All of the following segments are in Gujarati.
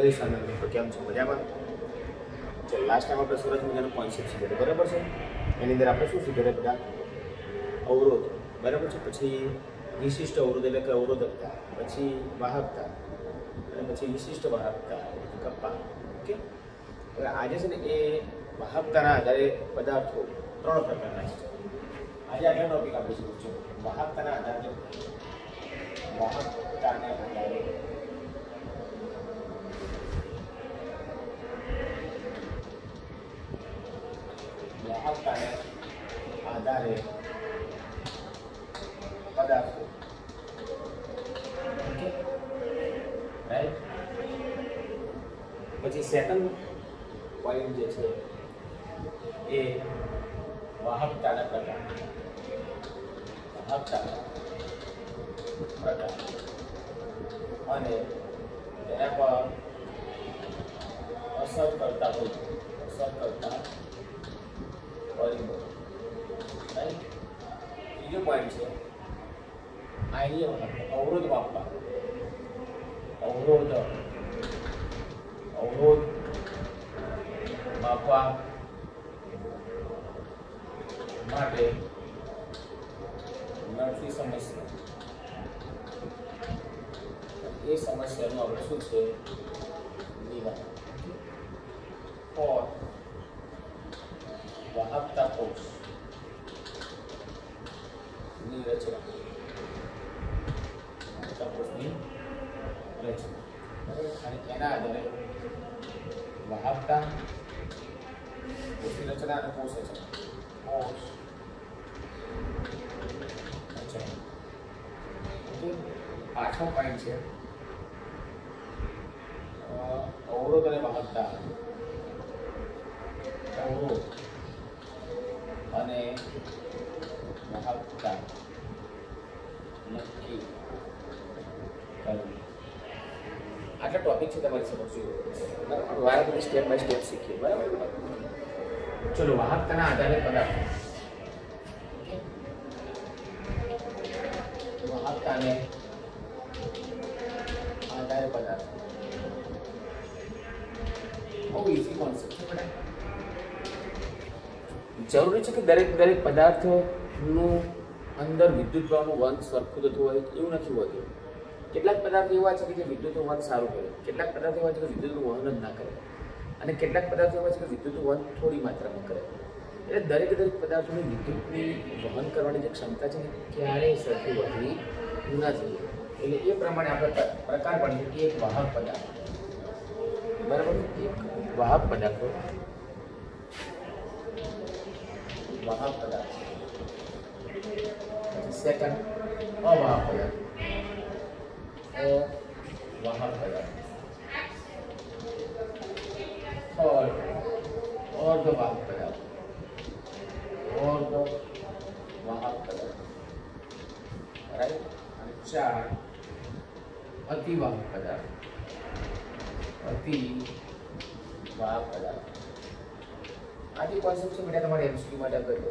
જય સ્વામિનારાયણ મિત્રો, કેમ છો? મજામાં? ચલો, લાસ્ટ ટાઈમ આપણે સરસ મજાનો કોન્સેપ્ટ શીખ્યો બરાબર છે. એની અંદર આપણે શું શીખ્યા બધા અવરોધ બરાબર છે, પછી વિશિષ્ટ અવરોધ એટલે કે અવરોધકતા, પછી વાહકતા અને પછી વિશિષ્ટ વાહકતા કપ્પા. ઓકે, હવે આજે છે ને એ વાહકતાના આધારે પદાર્થો 3 પ્રકારના છે. આજે આગળ ટોપિક આપણે શીખીશું વાહકતાના આધારે વાહકતાને આધારે પદાર્થો. Okay right. પછી સેકન્ડ પોઈન્ટ જે છે એ વાહકતાના પ્રકાર. અને તેના પર અસર કરતા પરિબળો. રાઈટ. ત્રીજો પોઈન્ટ છે અવરોધ માપવા. અવરોધ માપવા માટે નડતી સમસ્યા. એ સમસ્યાનું આપણે શું છે નિવારણ. ફોર વાહકતા કોષ ની રચના. કોષની રચના અને એના આધારે વાહકતા, કોષની રચના અને કોષ રચના. પાછો પોઈન્ટ છે અવરોધ અને વાહકતા. અવરોધ અને વાહકતા નક્કી કરવી. આટલા ટોપિક છે તમારી સમક્ષ. બરાબર, સ્ટેપ બાય સ્ટેપ શીખીએ. બરાબર. ચલો, વાહકતાના આધારે પદાર્થો. વાહકતાને આધારે પદાર્થો બહુ ઇઝી કોન્સેપ્ટ છે બેટા. જરૂરી છે કે દરેક પદાર્થનું અંદર વિદ્યુત પ્રવાહનું વહન સરખું થતું હોય એવું નથી હોતું. કેટલાક પદાર્થો એવા છે કે જે વિદ્યુતનું વહન સારું કરે, કેટલાક પદાર્થો એવા છે કે વિદ્યુતનું વહન જ ના કરે, અને કેટલાક પદાર્થો એવા છે કે વિદ્યુતનું વહન થોડી માત્રામાં કરે. એટલે દરેક પદાર્થોની વિદ્યુતની વહન કરવાની જે ક્ષમતા છે ને ક્યારેય સરખી હોતી નથી. એટલે એ પ્રમાણે આપણે પ્રકાર પણ છે એક વાહક પદાર્થ. બરાબર. એક વાહક પદાર્થો સેકન્ડ અવાહક પદાર્થ. અવાહક પદાર્થ. થર્ડ અર્ધવાહક પદાર્થ. અર્ધવાહક પદાર્થ. રાઈટ. અને 4 અતિવાહક પદાર્થ. અતિવાહક પદાર્થ. આ જે કોન્સેપ્ટ છે બેટા તમારે એમસીક્યુ માટે કરી દો.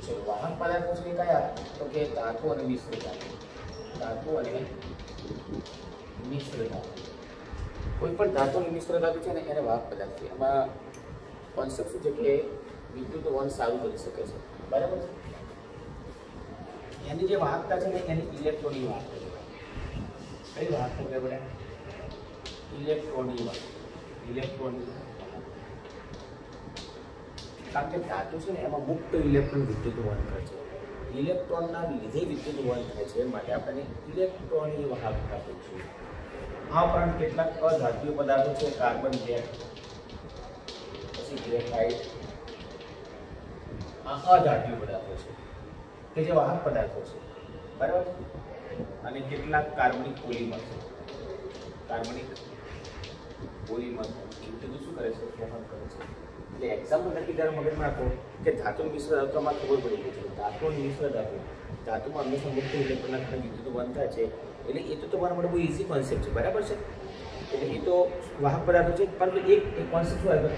ચલો, વાહક પદાર્થો છે કયા? તો કે ધાતુ અને મિશ્ર ધાતુ. ધાતુ અને મિશ્ર ધાતુ. કોઈ પણ ધાતુ અને મિશ્ર ધાતુ છે ને એને વાહક પદાર્થ છે. એમાં કોન્સેપ્ટ શું છે કે વિદ્યુત વહન સારું કરી શકે છે. બરાબર છે. એની જે વાહકતા છે ને એની ઇલેક્ટ્રોનની વાહકતા છે. કઈ વાહકતા છે બેટા? ઇલેક્ટ્રોનની વાહકતા. ઇલેક્ટ્રોનની. કારણ કે ધાતુ છે ને એમાં મુક્ત ઇલેક્ટ્રોન વિદ્યુત વહન કરે છે. ઇલેક્ટ્રોનના લીધે વિદ્યુત વહન થાય છે, માટે આપણે ઇલેક્ટ્રોનની વાહકતા કહીશું. આ ઉપરાંત કેટલાક અધાતુય પદાર્થો છે, કાર્બન બ્લેક, પછી ગ્રેફાઇટ. આ અધાતુય પદાર્થો છે કે જે વાહક પદાર્થો છે. બરાબર. અને કેટલાક કાર્બનિક પોલિમર છે. કાર્બનિક પોલિમર વિદ્યુત શું કરે છે? વહન કરે છે. એટલે એક્ઝામ્પલ નક્કી ત્યારે મગજમાં રાખો કે ધાતુ મિશ્ર ધાતુમાં ખબર પડી ગઈ છે. ધાતુ અને મિશ્ર ધાતુમાં હંમેશા મુક્ત ઇલેક્ટ્રોનના કારણે વિદ્યુત વહન થાય છે. એટલે એ તો તમારા માટે બહુ ઇઝી કોન્સેપ્ટ છે. બરાબર છે. એટલે એ તો વાહક પદાર્થો છે, પરંતુ એક કોન્સેપ્ટ શું આવે?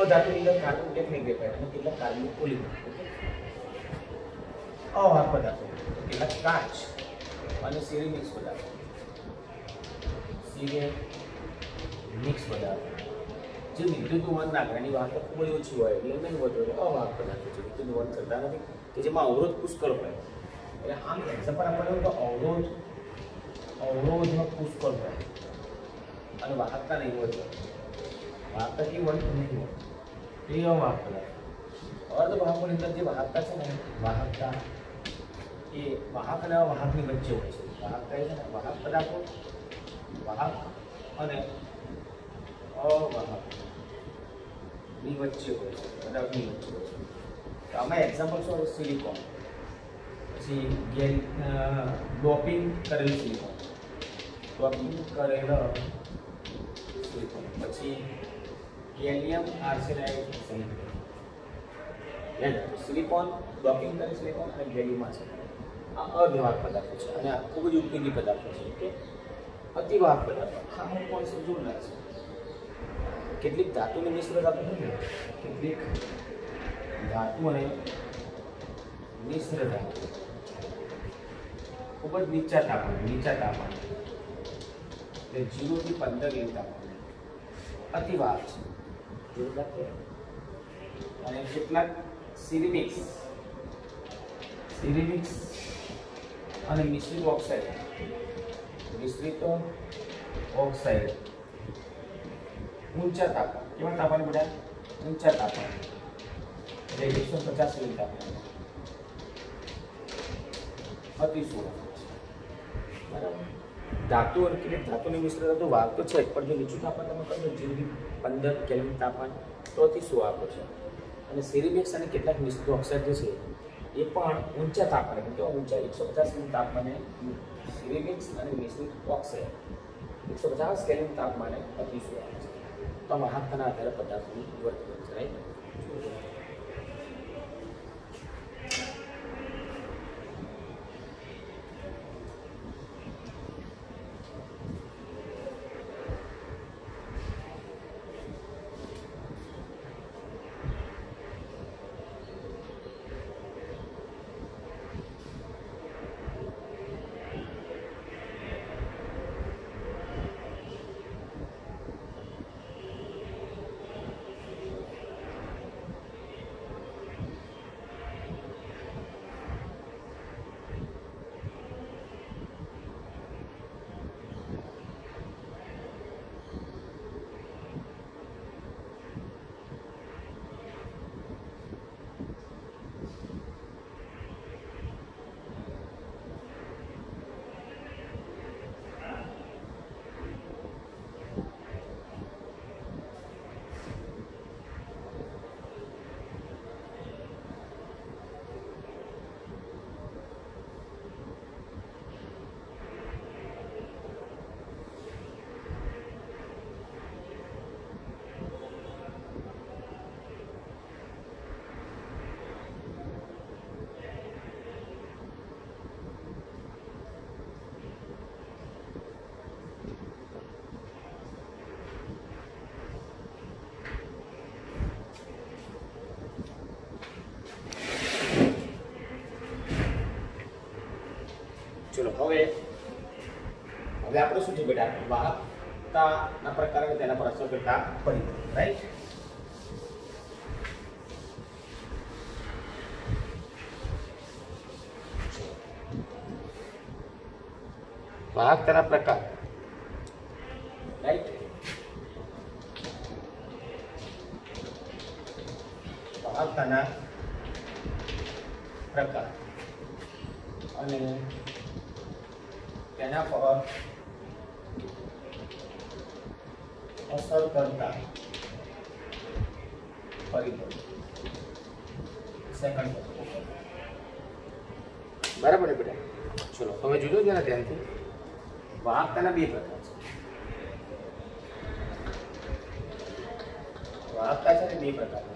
અધાતુની અંદર કાર્બન બ્લેક ને ગ્રેફાઇટ અને કેટલાક કાર્બનિક પોલિમર. અવાહક પદાર્થો કેટલાક કાચ અને સિરેમિક્સ પદાર્થો. પછી કે મિક્સ પદાર્થ, જે વિદ્યુત વહન ના કરે એની વાહકતા ખૂબ જ ઓછી હોય એટલે નહીં વધુ અવાહક પદાર્થો છે, વિદ્યુત વહન કરતા નથી કે જેમાં અવરોધ પુષ્કળ હોય. એટલે આમ એક્ઝામ્પલ આપણે તો અવરોધ પુષ્કળ હોય અને વાહકતા નહીં હોય, વાહકતા કેવી હોય નહીં હોય એ અવાહક પદાર્થ. અર્ધવાહકોની અંદર જે વાહકતા છે ને વાહકતા એ વાહક અને અવાહકની વચ્ચે હોય છે. વાહકતા એ છે ને વાહક પદાર્થો વાહક અને અવાહકની વચ્ચે હોય છે, પદાર્થની વચ્ચે હોય છે. તો આમાં એક્ઝામ્પલ શું સિલિકોન, પછી ડોપિંગ કરેલ સિલિકોન, પછી ગેલિયમ આર્સેનાઇડ સહિત સિલિકોન, ડોપિંગ કરેલ સિલિકોન અને ગેલિયમ આર્સેનાઇડ આ અવ્યવહારક પદાર્થો છે અને આ ખૂબ જ ઉપયોગી પદાર્થો છે કે અતિવાહક પદાર્થો. હા હું કોન્સેપ્ટ જોડનાર છે. કેટલીક ધાતુની મિશ્ર ધાતુ છે ને, કેટલીક ધાતુ અને મિશ્ર ધાતુ ખૂબ જ નીચા તાપમાને એટલે 0 થી 15 ડિગ્રી તાપમાને અતિવાહક છે. અને કેટલાક સિરેમિક્સ અને મિશ્રિત ઓક્સાઇડ ઊંચા તાપમાન, કેવા તાપમાન બધા ઊંચા તાપમાન એટલે 150 ડિગ્રી તાપમાન અતિ સુવાહક છે. બરાબર. ધાતુ અને કેટલીક ધાતુની મિશ્ર ધાતુ વાહક તો છે જ, પણ જો નીચું તાપમાન તમે કહો 0 થી 15 કેલ્વિન તાપમાન તો અતિ સુવાહકો છે. અને સિરેમિક્સ અને કેટલાક મિશ્રિત ઓક્સાઇડ જે છે એ પણ ઊંચા તાપમાને, કેવા ઊંચા 150 ડિગ્રી તાપમાને સિરેમિક્સ અને મિશ્રિત ઓક્સાઇડ 150 કેલ્વિન તાપમાને અતિ સુવાહક છે. તો વાહકતાના આધારે પદાર્થોનું વર્તન છે. રાઈટ. ચલો હવે આપણે શું છે બેટા, વાહકતાના પ્રકાર અને તેના પર અસર કરતા પરિબળો. રાઈટ. વાહકતાના પ્રકાર. રાઈટ. વાહકતાના પ્રકાર અને તેના પર અસર કરતા પરિબળો. સેકન્ડ. બરાબર ને બેટા? ચલો તમે જોજો જરા ધ્યાનથી. વાહકતાના બે પ્રકાર છે. વાહકતા છે ને બે પ્રકાર છે.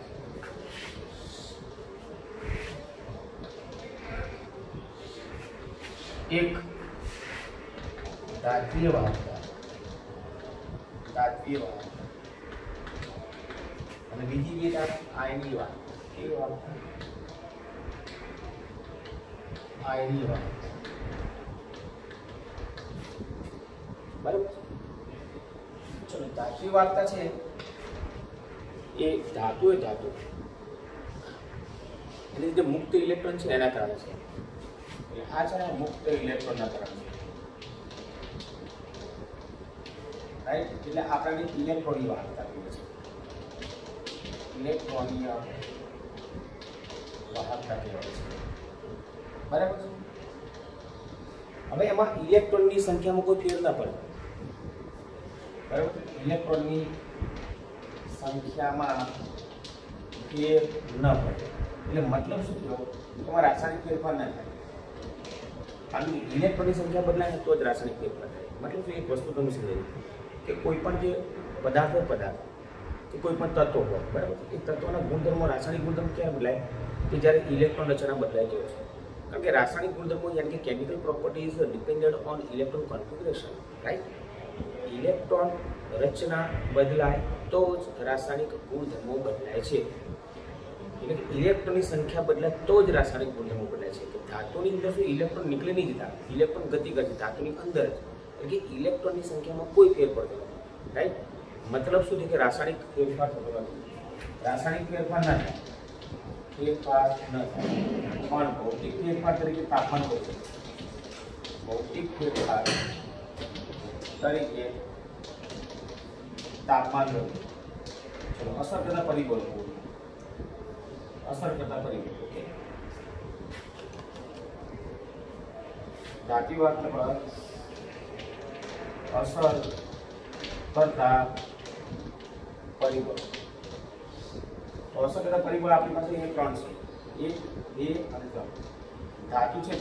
એક ધાત્વીય વાહકતા અને બીજી બે આયનીય વાહકતા. આયનીય વાહકતા. બરાબર. धात्विक वाहकता है ये धातु है धातु એટલે જે મુક્ત ઇલેક્ટ્રોન છે એના કારણે છે એટલે આ છે ને મુક્ત ઇલેક્ટ્રોનના કારણે રાઈટ એટલે આપણને ઇલેક્ટ્રોનની વાહકતા કહીએ છીએ ઇલેક્ટ્રોનીય વાહકતા કહેવાય છે બરાબર છે હવે એમાં ઇલેક્ટ્રોનની સંખ્યામાં કોઈ ફેર ના પડે બરાબર ઇલેક્ટ્રોનની સંખ્યામાં ફેર ન પડે એટલે મતલબ શું થયો એમાં રાસાયણિક ફેરફાર ના થાય કારણ કે ઇલેક્ટ્રોનની સંખ્યા બદલાય તો જ રાસાયણિક ફેરફાર થાય મતલબ શું એક વસ્તુ તમે સમજાવી કે કોઈ પણ જે પદાર્થ કે કોઈ પણ તત્વો હોય બરાબર એ તત્વોના ગુણધર્મો રાસાયણિક ગુણધર્મો ક્યારે બદલાય કે જ્યારે ઇલેક્ટ્રોન રચના બદલાય જાય છે કારણ કે રાસાયણિક ગુણધર્મો યાની કે chemical properties depended on electron configuration right electron રચના બદલાય તો જ રાસાયણિક ગુણધર્મો બદલાય છે એટલે કે ઇલેક્ટ્રોનની સંખ્યા બદલાય તો જ રાસાયણિક ગુણધર્મો બદલાય છે તો ધાતુની અંદર શું ઇલેક્ટ્રોન નીકળી નહીં જતા ઇલેક્ટ્રોન ગતિ કરે છે ધાતુની અંદર જ એટલે કે ઇલેક્ટ્રોનની સંખ્યામાં કોઈ ફેર પડતો નથી રાઈટ મતલબ શું છે કે રાસાયણિક ફેરફાર થતો નથી રાસાયણિક ફેરફાર ના થાય ફેરફાર ન થાય પણ ભૌતિક ફેરફાર તરીકે તાપમાન હોય છે ભૌતિક ફેરફાર તરીકે તાપમાન હોય ચલો અસર કરતા પરિબળો અસર કરતા પરિબળો ઓકે ધાતુ વાહકતા પર અસર કરતા પરિબળો અસર કરતા પરિબળ આપણી પાસે અહીંયા ત્રણ છે 1 2 અને 3 ધાતુ છે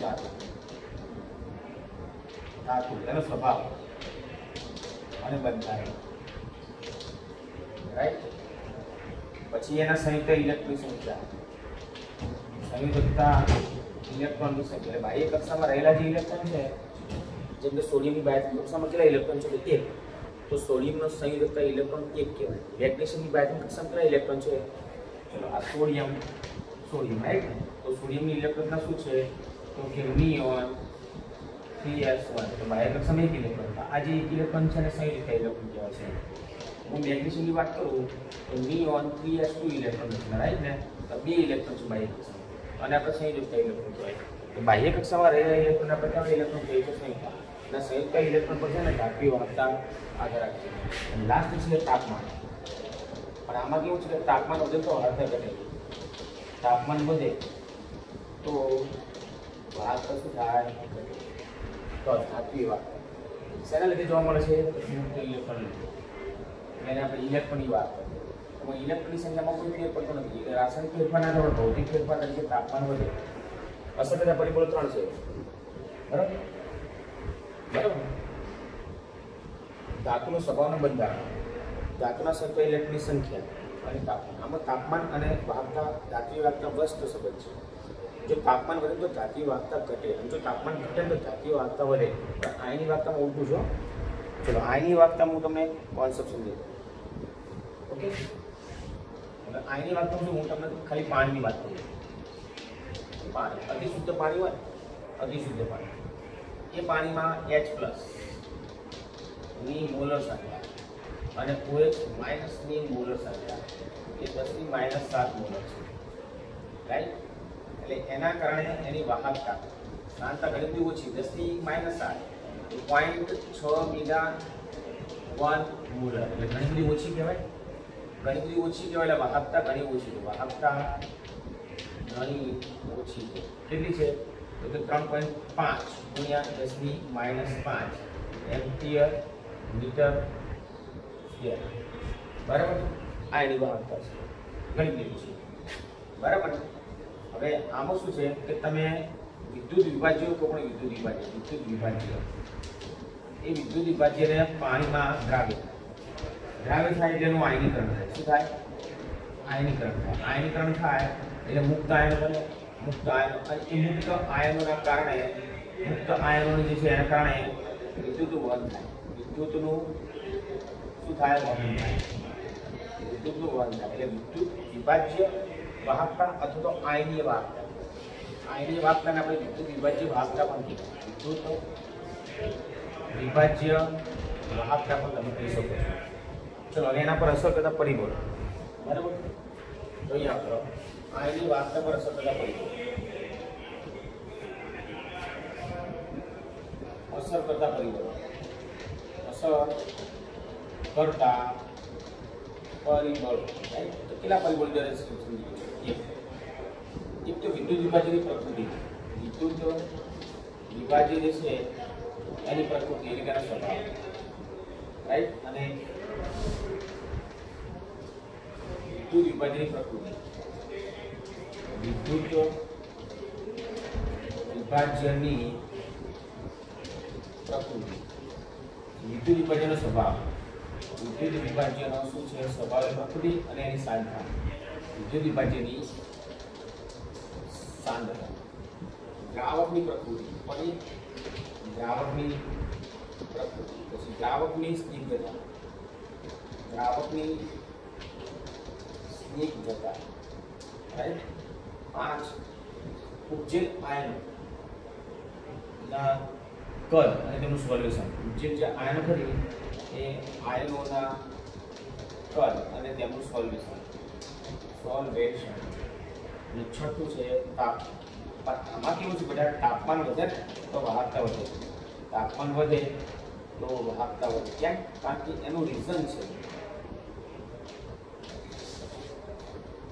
ધાતુ એનો સ્વભાવ અને બંધારણ રાઈટ પછી એના સંયુક્ત ઇલેક્ટ્રોનની સંખ્યા સંયુક્તતા ઇલેક્ટ્રોનની સંખ્યા એટલે બાહ્ય કક્ષામાં રહેલા જે ઇલેક્ટ્રોન છે જેમ કે સોડિયમની બાહ્ય કક્ષામાં કેટલા ઇલેક્ટ્રોન છે 1 તો સોડિયમનો સંયુક્તતા ઇલેક્ટ્રોન 1 કહેવાય મેગ્નેશિયમની બાહ્ય કક્ષામાં કેટલા ઇલેક્ટ્રોન છે ચલો આ સોડિયમ રાઈટ તો સોડિયમની ઇલેક્ટ્રોનના શું છે તો કે નિયોન 3s1 તો બાહ્ય કક્ષામાં 1 ઇલેક્ટ્રોન આ જે 1 ઇલેક્ટ્રોન છે ને સંયુક્તતા ઇલેક્ટ્રોન કહેવાય છે હું મેગ્નેશિયમની વાત કરું તો નિયોન 3s2 ઇલેક્ટ્રોન છે રાઈટ ને તો 2 ઇલેક્ટ્રોન છે બાહ્ય કક્ષામાં અને આપણે સંયુક્તતા ઇલેક્ટ્રોન કહેવાય તો બાહ્ય કક્ષામાં રહેલા ઇલેક્ટ્રોન આપણે કેવા ઇલેક્ટ્રોન કહીએ છીએ સંયુક્ત અને સંયુક્ત ઇલેક્ટ્રોન પર છે ને ધાત્વિક વાહકતા આધાર રાખે છે લાસ્ટ છે તાપમાન પણ આમાં કેવું છે કે તાપમાન વધે તો વાહકતા ઘટે તાપમાન વધે તો વાહકતા શું થાય તો ધાત્વિક વાહકતા શેના લીધે જોવા મળે છે સંયુક્ત ઇલેક્ટ્રોન એને આપણે ઇલેક્ટ્રોનની વાત કરીએ એમાં ઇલેક્ટ્રોનની સંખ્યામાં કોઈ ફેર પડતો નથી એટલે રાસાયણિક ફેરફાર ના થાય ભૌતિક ફેરફાર તરીકે તાપમાન વધે અસર કરતા પરિબળો 3 છે બરાબર ધાતુનો સ્વભાવનું બંધારણ ધાતુના સંયુક્ત ઇલેક્ટ્રોનની સંખ્યા અને તાપમાન આમાં તાપમાન અને વાહકતા ધાત્વિક વાહકતા વ્યસ્ત સંબંધ છે જો તાપમાન વધે તો ધાત્વિક વાહકતા ઘટે અને જો તાપમાન ઘટે તો ધાત્વિક વાહકતા વધે પણ આની વાહકતામાં ઉલટું છો ચલો આની વાહકતામાં હું તમને કોન્સેપ્ટ સમજાવું ઓકે એટલે આની વાહકતામાં હું તમને ખાલી પાણીની વાત કરું પાણી અતિશુદ્ધ પાણી હોય અતિશુદ્ધ પાણી એ પાણીમાં H+ ની મોલર સંખ્યા અને OH- ની મોલર સંખ્યા એ 10⁻⁷ મોલર છે રાઈટ એટલે એના કારણે એની વાહકતા સાંદ્રતા ઘણી બધી ઓછી 10⁻⁷ 0.6 મેગા 1 મોલર એટલે ઘણી બધી ઓછી કહેવાય એટલે વાહકતા ઘણી ઓછી છે વાહકતા ઘણી ઓછી છે કેટલી છે તો કે 3.5 ગુણ્યા 10⁻⁵ એમ્પિયર મીટર સ્ક્વેર બરાબર આ એની વાહકતા છે ઘણી બધી ઓછી બરાબર હવે આમાં શું છે કે તમે વિદ્યુત વિભાજ્ય તો પણ વિદ્યુત વિભાજ્ય એ વિદ્યુત વિભાજ્યને પાણીમાં દ્રાવ્ય થાય એટલે એનું આયનીકરણ થાય શું થાય આયનીકરણ થાય એટલે મુક્ત આયનો બને મુક્ત આયનો અને એ મુક્ત આયનોના કારણે મુક્ત આયનોની જે છે એના કારણે વિદ્યુત વહન થાય વિદ્યુતનું શું થાય વહન થાય વિદ્યુતનું વહન થાય એટલે વિદ્યુત વિભાજ્ય વાહકતા અથવા તો આયનીય વાહકતાને આપણે વિદ્યુત વિભાજ્ય વાહકતા પણ કહીએ વિદ્યુત વિભાજ્ય વાહકતા પણ તમે કહી શકો છો ચલો હવે એના પર અસર કરતા પરિબળો બરાબર જોઈએ આપણે આની વાર્તા પર અસર કરતા પરિબળો અસર કરતા પરિબળો અસર કરતા પરિબળો તો કેટલા પરિબળો જ્યારે સમજી એક તો વિદ્યુત વિભાજનની પ્રકૃતિ વિદ્યુત વિભાજન જે છે એની પ્રકૃતિ એટલે કે એનો સ્વભાવ રાઈટ અને વિદ્યુત વિભાજનની પ્રકૃતિ વિદ્યુત વિભાજનની પ્રકૃતિ વિદ્યુત વિભાજનનો સ્વભાવ વિદ્યુત વિભાજનનો શું છે સ્વભાવ પ્રકૃતિ અને એની સાંદ્રતા વિદ્યુત વિભાજનની સાંદ્રતા દ્રાવકની પ્રકૃતિ પણ દ્રાવકની પ્રકૃતિ પછી દ્રાવકની સ્નિગ્ધતા દ્રાવકની સ્નિગ્ધતા રાઈટ 5 ઉપજેલ આયનો ના કદ અને તેનું સોલ્યુશન ઉપજેલ જે આયનો ખરી એ આયનોના કદ અને તેમનું સોલ્યુશન અને છઠ્ઠું છે તાપમાન આમાં કેવું છે બધા તાપમાન વધે તો વાહકતા વધે તાપમાન વધે તો વાહકતા વધે કેમ કારણ કે એનું રીઝન છે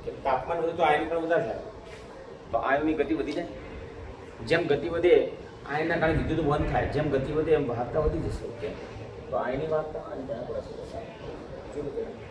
કે તાપમાન વધે તો આયન પણ વધારે થાય તો આયનની ગતિ વધી જાય જેમ ગતિ વધે આયનના કારણે વિદ્યુત વહન થાય જેમ ગતિ વધે એમ વાહકતા વધી જશે ઓકે તો આયનની વાહકતા અને તેના પર અસર થશે